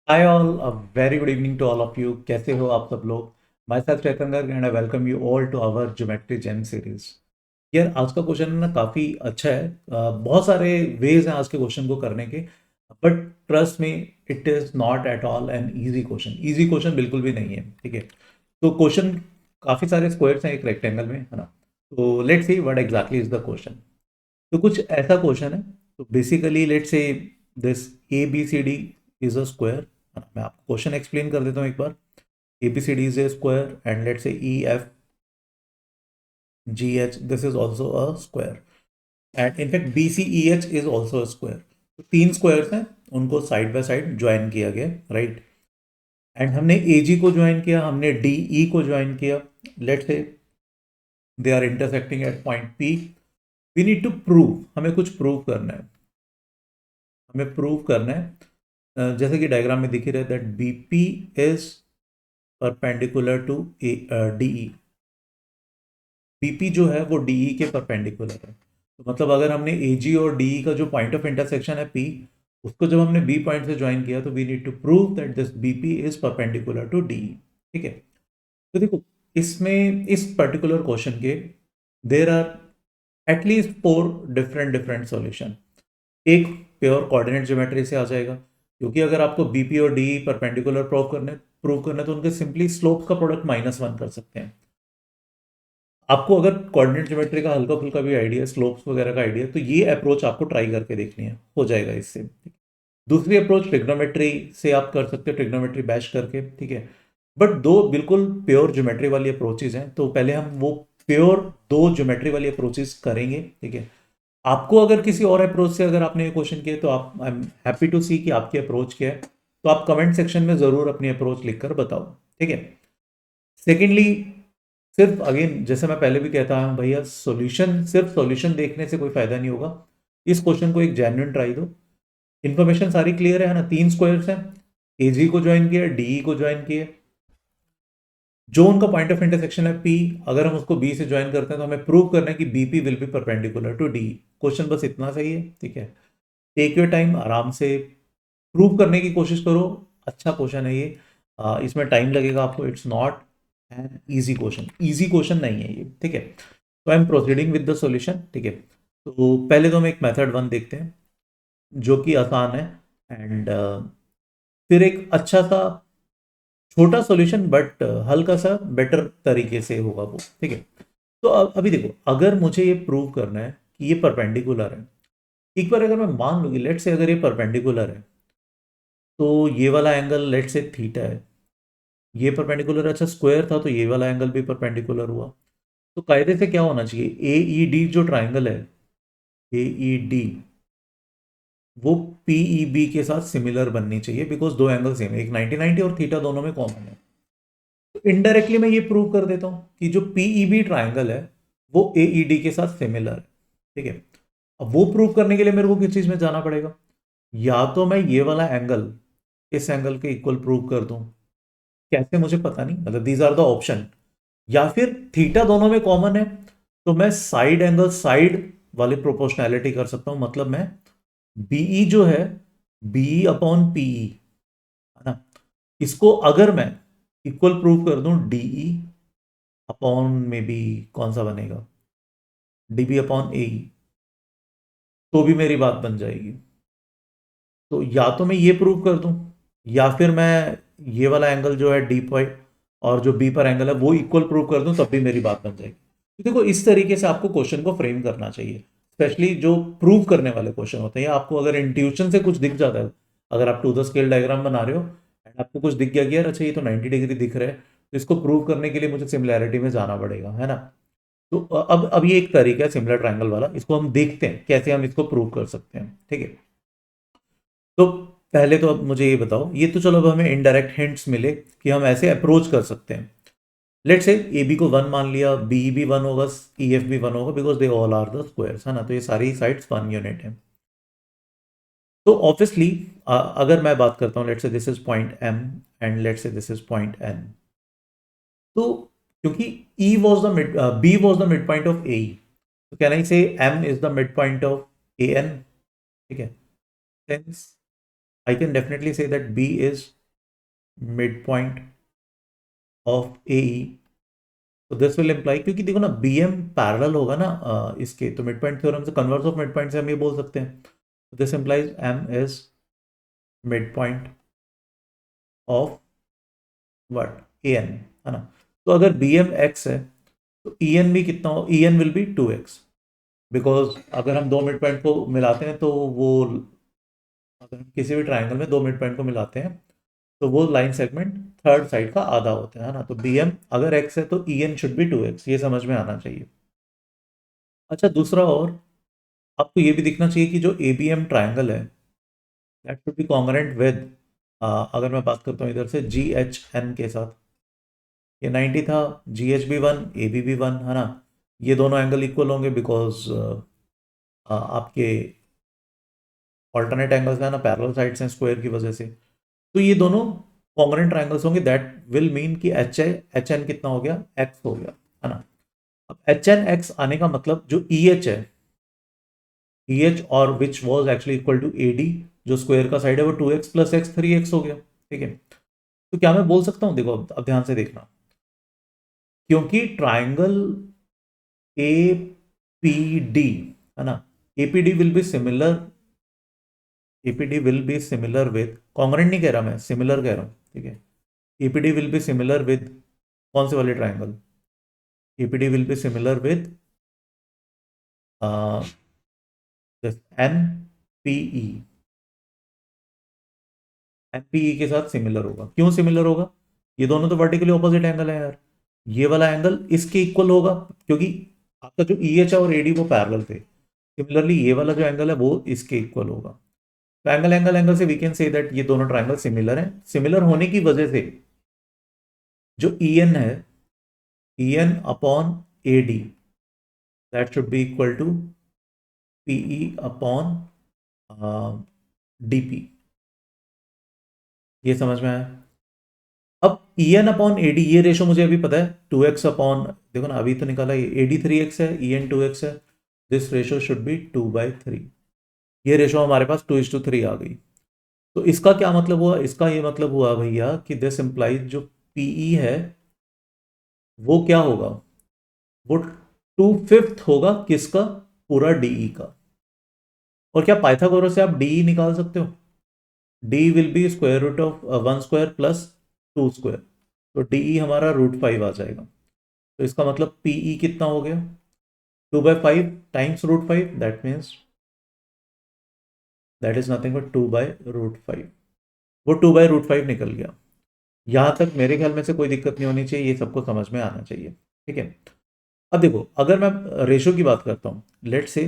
Hi all, a very good evening to all of you. कैसे हो आप सब लोग? Myself Chetan Garg and I welcome you all to our geometry gem series. यार, आज का क्वेश्चन ना काफ़ी अच्छा है। बहुत सारे वेज हैं आज के क्वेश्चन को करने के, but trust me, it is not at all an easy question. Easy question बिल्कुल भी नहीं है, ठीक है। तो क्वेश्चन काफ़ी सारे स्क्वायर्स हैं एक रेक्टेंगल में, है ना। तो let's see what exactly is the question. तो कुछ ऐसा क्वेश्चन है। तो basically let's say this A B C D is a square. मैं आपको क्वेश्चन एक्सप्लेन कर देता हूँ एक बार। A B C D is a square and let's say E F G H this is also a square, and in fact B C E H is also a square. तो तीन squares हैं, उनको side by side join किया गया, right. And हमने ए जी को join किया, हमने डी ई को ज्वाइन किया। Let's say they are intersecting at point P. We need to prove, हमें कुछ प्रूव करना है। हमें प्रूव करना है, जैसे कि डायग्राम में दिख ही रहा है, that B P is perpendicular to D E. BP जो है वो डीई के परपेंडिकुलर है। तो मतलब अगर हमने एजी और डीई का जो पॉइंट ऑफ इंटरसेक्शन है पी, उसको जब हमने बी पॉइंट से ज्वाइन किया तो we need to prove that this BP is perpendicular to DE. ठीक है। तो देखो, इसमें इस पर्टिकुलर क्वेश्चन के there are at least four different different solution. एक प्योर कोऑर्डिनेट ज्योमेट्री से आ जाएगा, क्योंकि अगर आपको बीपी और डी परपेंडिकुलर प्रूव करने तो उनके सिंपली स्लोप का प्रोडक्ट -1 कर सकते हैं। आपको अगर कोऑर्डिनेट ज्योमेट्री का हल्का फुल्का भी आइडिया, स्लोप्स वगैरह का आइडिया, तो ये अप्रोच आपको ट्राई करके देखनी है, हो जाएगा इससे। दूसरी अप्रोच ट्रिग्नोमेट्री से आप कर सकते हो, ट्रिग्नोमेट्री बैश करके, ठीक है। बट दो बिल्कुल प्योर ज्योमेट्री वाली अप्रोचेज हैं, तो पहले हम वो प्योर दो ज्योमेट्री वाली अप्रोचेज करेंगे, ठीक है। आपको अगर किसी और अप्रोच से अगर आपने ये क्वेश्चन किया तो आप, आई एम हैप्पी टू सी कि आपकी अप्रोच क्या है। तो आप कमेंट सेक्शन में जरूर अपनी अप्रोच लिखकर बताओ, ठीक है। सेकेंडली, सिर्फ अगेन जैसे मैं पहले भी कहता हूँ भैया, सॉल्यूशन सिर्फ सॉल्यूशन देखने से कोई फायदा नहीं होगा। इस क्वेश्चन को एक जेन्युइन ट्राई दो। इन्फॉर्मेशन सारी क्लियर है ना? तीन स्क्वायर्स हैं, एजी को ज्वाइन किया, डीई को ज्वाइन किया, जो उनका पॉइंट ऑफ इंटरसेक्शन है पी, अगर हम उसको बी से ज्वाइन करते हैं तो हमें प्रूव करना है कि BP will be perpendicular to D. Question बस इतना सही है, ठीक है। टेक योर टाइम, आराम से प्रूव करने की कोशिश करो। अच्छा क्वेश्चन है ये। इसमें टाइम लगेगा आपको, it's not an easy question, easy question नहीं है ये, ठीक है। तो I am proceeding with the solution, ठीक है। तो पहले तो हम एक मेथड 1 देखते हैं, जो कि आसान है। एंड फिर एक अच्छा सा छोटा सॉल्यूशन, बट हल्का सा बेटर तरीके से होगा वो, ठीक है। तो अभी देखो, अगर मुझे ये प्रूव करना है कि ये परपेंडिकुलर है, एक बार अगर मैं मान लूँ कि लेट से अगर ये परपेंडिकुलर है, तो ये वाला एंगल लेट से थीटा है, ये परपेंडिकुलर, अच्छा स्क्वायर था तो ये वाला एंगल भी परपेंडिकुलर हुआ। तो कायदे से क्या होना चाहिए, ए ई डी जो ट्राइंगल है, ए ई डी, वो पी ई बी के साथ सिमिलर बननी चाहिए, बिकॉज दो एंगल सेम है, एक 90 90 और थीटा दोनों में कॉमन है। तो इनडायरेक्टली मैं ये प्रूव कर देता हूँ कि जो पी ई बी ट्राइंगल है वो ए ई डी के साथ सिमिलर है, ठीक है। अब वो प्रूव करने के लिए मेरे को किस चीज में जाना पड़ेगा? या तो मैं ये वाला एंगल इस एंगल के इक्वल प्रूव कर दूं, कैसे मुझे पता नहीं, मतलब दीज आर द ऑप्शन। या फिर थीटा दोनों में कॉमन है, तो मैं साइड एंगल साइड वाली प्रोपोर्शनैलिटी कर सकता हूं। मतलब मैं बीई जो है, बीई अपॉन पीई, है ना, इसको अगर मैं इक्वल प्रूव कर दूं डीई अपॉन में बी, कौन सा बनेगा, डीबी अपॉन ए, तो भी मेरी बात बन जाएगी। तो या तो मैं ये प्रूव कर दूं, या फिर मैं ये वाला एंगल जो है डी पॉइंट और जो बी पर एंगल है वो इक्वल प्रूव कर दूं, तब भी मेरी बात बन जाएगी। तो देखो, इस तरीके से आपको क्वेश्चन को फ्रेम करना चाहिए, स्पेशली जो प्रूव करने वाले क्वेश्चन होते हैं। या आपको अगर इंट्यूशन से कुछ दिख जाता है, अगर आप टू द स्केल डायग्राम बना रहे हो एंड आपको कुछ दिख गया कि यार अच्छा ये तो 90 डिग्री दिख रहा है, तो इसको प्रूव करने के लिए मुझे सिमिलैरिटी में जाना पड़ेगा, है ना। तो अब ये एक तरीका है सिमिलर ट्रायंगल वाला, इसको हम देखते हैं कैसे हम इसको प्रूव कर सकते हैं, ठीक है। तो पहले तो अब मुझे ये बताओ, ये तो चलो अब हमें इनडायरेक्ट हिंट्स मिले कि हम ऐसे अप्रोच कर सकते हैं। लेट से ए बी को 1 मान लिया, बी भी 1 होगा, ई एफ भी 1 होगा, because they all are the squares, है ना। तो ये सारी साइड्स 1 यूनिट है। तो ऑब्वियसली अगर मैं बात करता हूँ, let say this is point M and let say this is point N. तो क्योंकि E was the mid, B was the mid point of A, तो can I say M is the mid point of A N, ठीक है। I can definitely say that B is midpoint of AE. तो this will imply, क्योंकि देखो ना BM parallel होगा ना इसके, तो मिड पॉइंट थ्योरम से, कन्वर्स ऑफ मिड पॉइंट से हम ये बोल सकते हैं, this implies M is mid point of what AN, है ना। तो अगर BM X है तो EN भी कितना हो, EN will be 2x, because अगर हम दो मिड पॉइंट को मिलाते हैं तो वो, अगर हम किसी भी ट्राइंगल में दो मिड पॉइंट को मिलाते हैं तो वो लाइन सेगमेंट थर्ड साइड का आधा होता है ना। तो BM अगर x है तो EN शुड बी 2x, ये समझ में आना चाहिए। अच्छा, दूसरा और आपको ये भी दिखना चाहिए कि जो ABM ट्राइंगल है that should B congruent with, अगर मैं बात करता हूँ इधर से GHN के साथ, ये 90 था, GH भी 1, AB भी 1, है ना। ये दोनों एंगल इक्वल होंगे बिकॉज आपके ऑल्टरनेट एंगल्स है ना, पैरेलल साइड्स हैं स्क्वायर की वजह से, तो ये दोनों कॉन्ग्रुएंट ट्राइंगल्स होंगे। दैट विल मीन कि एच एन कितना हो गया, एक्स हो गया, है ना। अब एच एन एक्स आने का मतलब जो ई एच है, ई एच और which was actually equal to A D, जो स्क्वायर का साइड है वो 2x प्लस एक्स 3x हो गया, ठीक है। तो क्या मैं बोल सकता हूँ, देखो अब ध्यान से देखना, क्योंकि ट्राइंगल ए पी डी, है ना, APD will be similar, APD will be similar with, congruent नहीं कह रहा मैं, सिमिलर कह रहा हूँ, ठीक है। APD will be similar with कौन से वाले triangle, APD will be similar with N P E, NPE के साथ सिमिलर होगा। क्यों सिमिलर होगा, ये दोनों तो वर्टिकली ऑपोजिट एंगल है यार, ये वाला एंगल इसके इक्वल होगा, क्योंकि आपका जो ई एच और एडी वो पैरेलल थे। सिमिलरली ये वाला जो एंगल है वो इसके इक्वल होगा। तो एंगल एंगल एंगल से वी कैन से दैट ये दोनों ट्राइंगल सिमिलर हैं। सिमिलर होने की वजह से जो ई एन है, E N upon A D, that should be equal to PE upon DP. ये समझ में आया। अब E N upon A D, ये रेशो मुझे अभी पता है, 2x अपॉन, देखो ना अभी तो निकाला, ये ए डी 3x है, ई एन 2x है, दिस रेशो शुड बी 2/3। ये रेशो हमारे पास 2:3 आ गई। तो इसका क्या मतलब हुआ, इसका ये मतलब हुआ भैया कि दिस इंप्लाइज जो पीई है वो क्या होगा, वो 2/5 होगा किसका, पूरा डीई का। और क्या पाइथागोरस से आप डीई निकाल सकते हो, D will be square root of 1² plus 2², तो डीई हमारा √5 आ जाएगा। तो इसका मतलब पीई कितना हो गया, 2/5 times √5, that means that is nothing but 2/√5। वो 2/√5 निकल गया। यहां तक मेरे ख्याल में से कोई दिक्कत नहीं होनी चाहिए, ये सबको समझ में आना चाहिए, ठीक है। अब देखो, अगर मैं रेशो की बात करता हूं, लेट से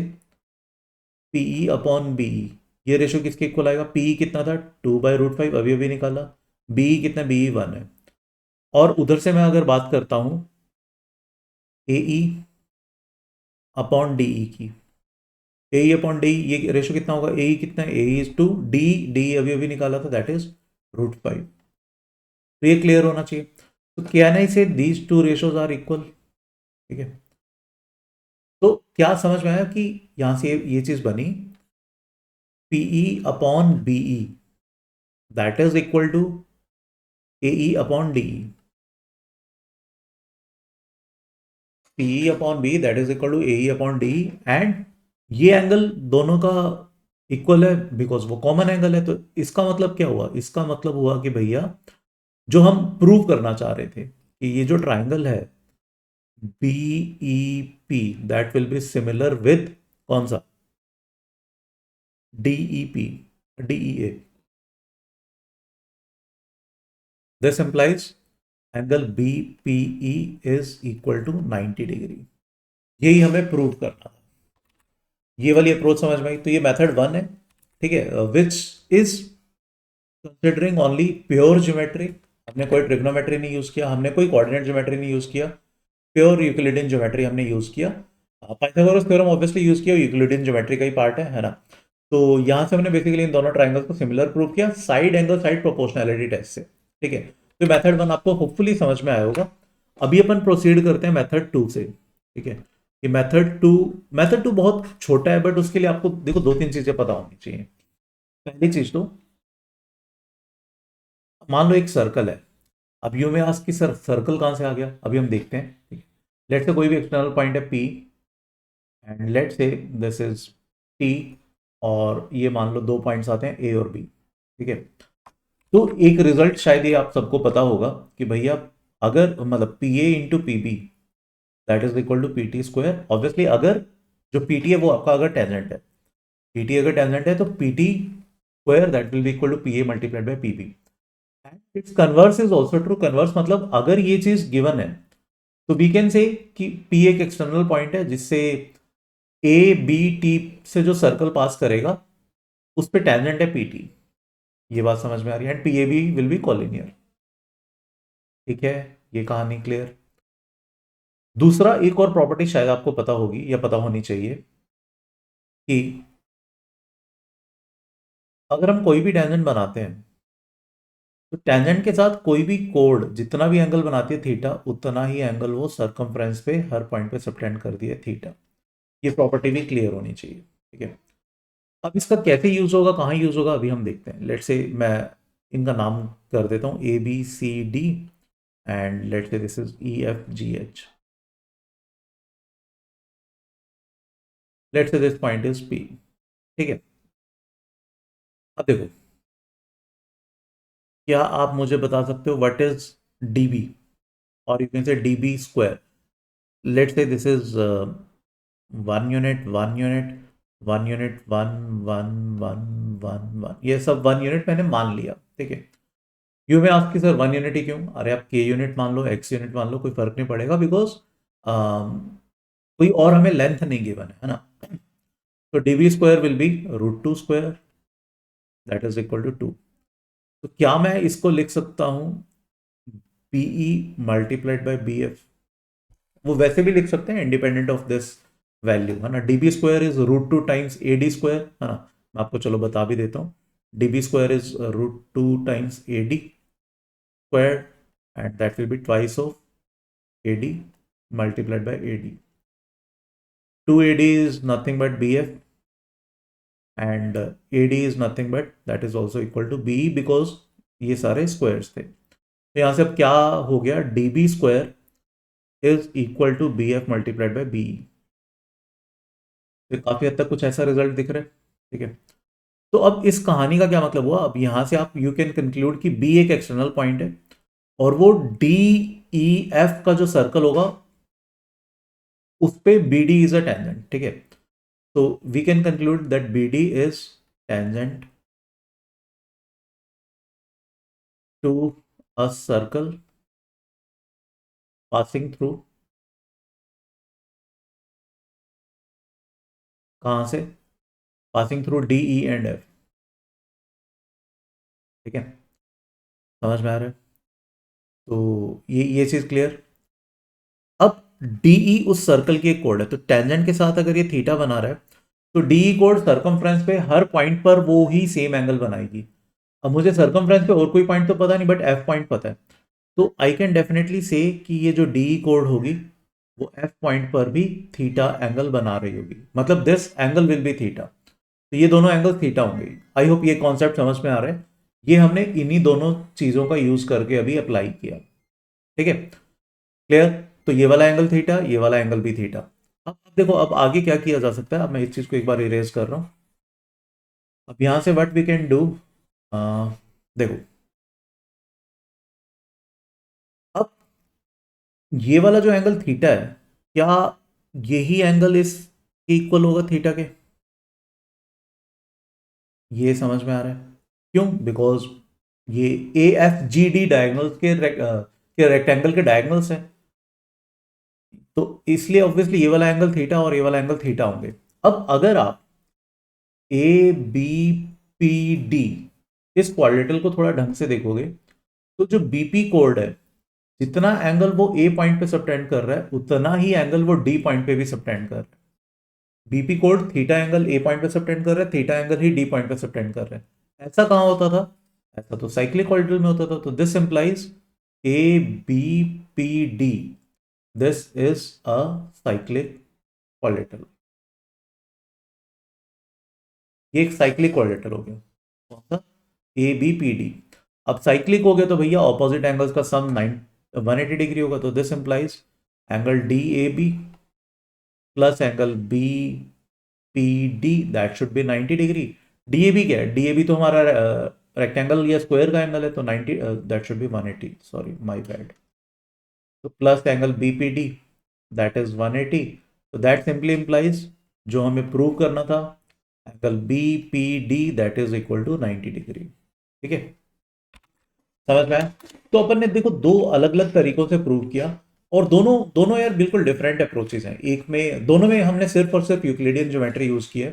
पीई अपॉन बीई, ये रेशो किसके इक्वल आएगा, पीई कितना था 2/√5, अभी अभी निकाला, बीई कितना, बीई 1 है। और उधर से मैं अगर बात करता हूं एई अपॉन डीई की, ए अपॉन डी, ये रेशो कितना होगा, ए कितना है, ए इज टू डी, डी अभी अभी निकाला था, दैट इज √5। तो ये क्लियर होना चाहिए। तो can I say these two ratios are equal, ठीक है। तो क्या समझ में आया कि यहां से ये चीज बनी, PE upon BE that is equal to AE upon DE, PE upon B that is equal to AE upon D, and ये एंगल दोनों का इक्वल है बिकॉज वो कॉमन एंगल है। तो इसका मतलब क्या हुआ, इसका मतलब हुआ कि भैया जो हम प्रूव करना चाह रहे थे कि ये जो ट्राइंगल है BEP that will be similar with कौन सा, DEP, DEA, this implies angle BPE is equal to 90 degree. यही हमें प्रूव करना था। ये वाली अप्रोच समझ में आई। तो ये मेथड 1 है, ठीक है, which is considering only pure geometry. हमने कोई ट्रिग्नोमेट्री नहीं यूज किया, हमने कोई कोऑर्डिनेट ज्योमेट्री नहीं यूज किया, प्योर यूक्लिडियन ज्योमेट्री हमने यूज किया। पाइथागोरस थ्योरम ऑब्वियसली यूज किया, यूक्लिडियन ज्योमेट्री का ही पार्ट है ना। तो यहां से हमने बेसिकली इन दोनों ट्राइंगल्स को सिमिलर प्रूव किया side angle side proportionality test से, ठीक है। तो मेथड 1 आपको होपफुली समझ में आया होगा। अभी अपन प्रोसीड करते हैं मेथड 2 से, ठीक है। ये मेथड 2 बहुत छोटा है, बट उसके लिए आपको देखो 2-3 चीजें पता होनी चाहिए। पहली चीज तो मान लो एक सर्कल है, अब यू में आस्क कि सर सर्कल कहाँ से आ गया, अभी हम देखते हैं। ठीक है, लेट से कोई भी एक्सटर्नल पॉइंट है P, and let say this is T, और ये मान लो दो पॉइंट्स आते हैं ए और बी। ठीक है, तो एक रिजल्ट शायद ये आप सबको पता होगा कि भैया अगर मतलब P A into P B that is equal to P T square. Obviously अगर जो पी टी है वो आपका अगर टेंजेंट है, पी टी अगर टेंजेंट है तो P T square that will be equal to P A multiplied by P B. It's converse is also true. Converse मतलब अगर ये चीज गिवन है तो वी कैन से कि पी एक एक्सटर्नल पॉइंट है जिससे ए बी टी से जो सर्कल पास करेगा उस पे टेंजेंट है पी टी। ये बात समझ में आ रही है, and P A B will be collinear. ठीक है, ये कहानी क्लियर। दूसरा एक और प्रॉपर्टी शायद आपको पता होगी या पता होनी चाहिए कि अगर हम कोई भी टेंजेंट बनाते हैं तो टेंजेंट के साथ कोई भी कोड जितना भी एंगल बनाती है थीटा, उतना ही एंगल वो सरकमफ्रेंस पे हर पॉइंट पे सबटेंड कर दिया थीटा। ये प्रॉपर्टी भी क्लियर होनी चाहिए। ठीक है, अब इसका कैसे यूज होगा, कहाँ यूज होगा, अभी हम देखते हैं। लेट से मैं इनका नाम कर देता हूँ A B C D, and let say this is E F G H. Let say this point is P. ठीक है, अब देखो, क्या आप मुझे बता सकते हो व्हाट इज डीबी, और you can say DB square. Let say this is 1 unit 1 unit 1 unit 1 1 1 1 1, ये सब 1 यूनिट मैंने मान लिया। ठीक है, यू में आपकी सर 1 यूनिट ही क्यों, अरे आप के यूनिट मान लो, एक्स यूनिट मान लो, कोई फर्क नहीं पड़ेगा, बिकॉज कोई और हमें लेंथ नहीं गिवन है ना। तो DB square will be √2 square that is equal to 2। तो क्या मैं इसको लिख सकता हूं BE multiplied by B F, वो वैसे भी लिख सकते हैं इंडिपेंडेंट ऑफ दिस वैल्यू, है ना। DB square is √2 times A D square, है ना। मैं आपको चलो बता भी देता हूँ, dB square is √2 times A D square, and that will be twice of A D multiplied by AD. 2AD is nothing but BF, and AD is nothing but that is also equal to BE because ये सारे squares थे। तो यहाँ से अब क्या हो गया, DB square is equal to BF multiplied by BE। तो काफी हद तक कुछ ऐसा रिजल्ट दिख रहा है। ठीक है, तो अब इस कहानी का क्या मतलब हुआ, अब यहां से आप यू कैन कंक्लूड कि B एक एक्सटर्नल पॉइंट है और वो DEF का जो सर्कल होगा उस पे BD इज अ टेंजेंट। ठीक है, so we can conclude that BD is tangent to a circle passing through, कहाँ से, passing through D E and F। ठीक है, समझ में आ रहा है, तो ये चीज क्लियर। अब DE उस सर्कल की एक कोड है, तो टेंजेंट के साथ अगर ये थीटा बना रहा है तो DE कोड सर्कमफ्रेंस पे हर पॉइंट पर वो ही सेम एंगल बनाएगी। अब मुझे सर्कमफ्रेंस पे और कोई पॉइंट तो पता नहीं, बट F पॉइंट पता है, तो आई कैन डेफिनेटली से कि ये जो DE कोड होगी वो F पॉइंट पर भी थीटा एंगल बना रही होगी, मतलब this angle will be theta. तो ये दोनों एंगल थीटा होंगे। आई होप ये कॉन्सेप्ट समझ में आ रहा है। ये हमने इन्हीं दोनों चीजों का यूज करके अभी अप्लाई किया। ठीक है, क्लियर। तो ये वाला एंगल थीटा, ये वाला एंगल भी थीटा। अब देखो, अब आगे क्या किया जा सकता है, अब मैं इस चीज को एक बार इरेज कर रहा हूं। अब यहां से व्हाट वी कैन डू, देखो, अब ये वाला जो एंगल थीटा है, क्या यही एंगल इस इक्वल होगा थीटा के, ये समझ में आ रहा है। क्यों, बिकॉज ये A F G D diagonals के रेक्टेंगल के डायगनल्स हैं, तो इसलिए ऑब्वियसली ये वाला एंगल थीटा और ये वाला एंगल थीटा होंगे। अब अगर आप ए बी पी डी इस क्वाड्रेटल को थोड़ा ढंग से देखोगे तो जो बीपी कोड है, जितना एंगल वो ए पॉइंट पे सबटेंड कर रहा है उतना ही एंगल वो डी पॉइंट पे भी सबटेंड कर रहा है। BP code theta angle A point पे सबटेंड कर रहा है, थीटा एंगल ही डी पॉइंट पे सबटेंड कर रहा है। ऐसा कहाँ होता था, ऐसा तो साइक्लिक ऑर्बिटल में होता था। तो this implies A B P D, this is a cyclic orbital. ये एक साइक्लिक ऑर्बिटल हो गया, कौन सा, ए बी पी डी। अब साइक्लिक हो गया तो भैया ऑपोजिट एंगल्स का सम 180 डिग्री होगा, तो this implies angle D A B plus angle B P D that should be 90 degree. D A B क्या है, डी ए बी तो हमारा रेक्टेंगल या स्क्वायर का एंगल है, तो 90 that should be 180, sorry my bad. तो plus angle B P D that is 180, तो दैट सिंपली इंप्लाइज जो हमें प्रूव करना था, angle B P D that is equal to 90 degree. ठीक है, समझ में आया? तो अपन ने देखो दो अलग अलग तरीकों से प्रूव किया, और दोनों दोनों यार बिल्कुल डिफरेंट अप्रोचेस हैं। एक में, दोनों में हमने सिर्फ और सिर्फ यूक्लिडियन ज्योमेट्री यूज की है।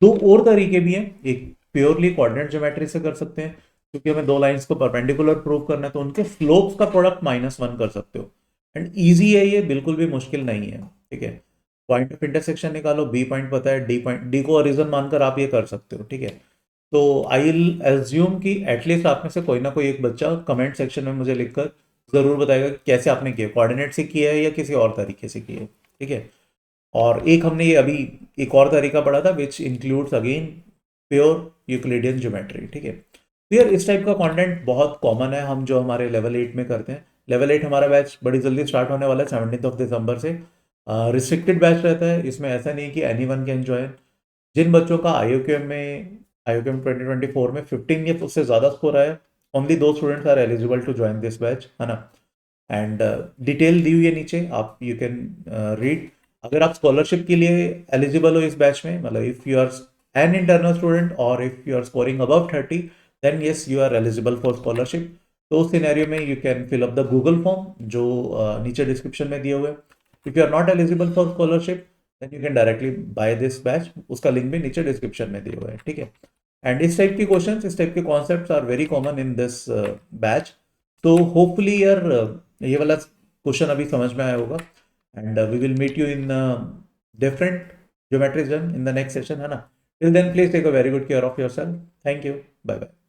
दो और तरीके भी हैं, एक प्योरली कोऑर्डिनेट ज्योमेट्री से कर सकते हैं, क्योंकि हमें दो लाइंस को परपेंडिकुलर प्रूव करना है, तो उनके स्लोप्स का प्रोडक्ट -1 कर सकते हो। एंड ईजी है ये, बिल्कुल भी मुश्किल नहीं है। ठीक है, पॉइंट ऑफ इंटरसेक्शन निकालो, बी पॉइंट पता है, डी पॉइंट, डी को ओरिजिन मानकर आप ये कर सकते हो। ठीक है, तो आई विल एज्यूम कि एटलीस्ट आप में से कोई ना कोई एक बच्चा कमेंट सेक्शन में मुझे लिखकर जरूर बताएगा कि कैसे आपने किया, कोऑर्डिनेट से किया है या किसी और तरीके से किया है। ठीक है, और एक हमने ये अभी एक और तरीका पढ़ा था which includes again pure Euclidean geometry. ठीक है, तो यार इस टाइप का कंटेंट बहुत कॉमन है, हम जो हमारे लेवल 8 में करते हैं। लेवल 8 हमारा बैच बड़ी जल्दी स्टार्ट होने वाला है 17 दिसंबर से। रिस्ट्रिक्टेड बैच रहता है, इसमें ऐसा नहीं कि एनी वन कैन ज्वाइन। जिन बच्चों का आई.ओ.क्यू.एम 2024 में 15 या उससे ज़्यादा स्कोर आया, ओनली दो students are eligible to join this batch, है ना। एंड डिटेल दी हुई है नीचे, आप यू कैन रीड। अगर आप स्कॉलरशिप के लिए एलिजिबल हो इस बैच में, मतलब if you are an internal student और if you are scoring above 30, then yes you are eligible for scholarship. तो उस सिनेरियो में you can fill up the Google form जो नीचे डिस्क्रिप्शन में दिए हुए हैं। If you are not eligible for scholarship, then you can directly buy this batch, उसका लिंक भी नीचे डिस्क्रिप्शन में दिए हुए हैं। ठीक है, एंड इस टाइप की क्वेश्चंस, इस टाइप के concepts are very common in this batch. तो होपफुली यार ये वाला क्वेश्चन अभी समझ में आया होगा, and we will meet you in different geometries in the next session, है ना। Till then please take a very good care of your self. Thank you, bye bye.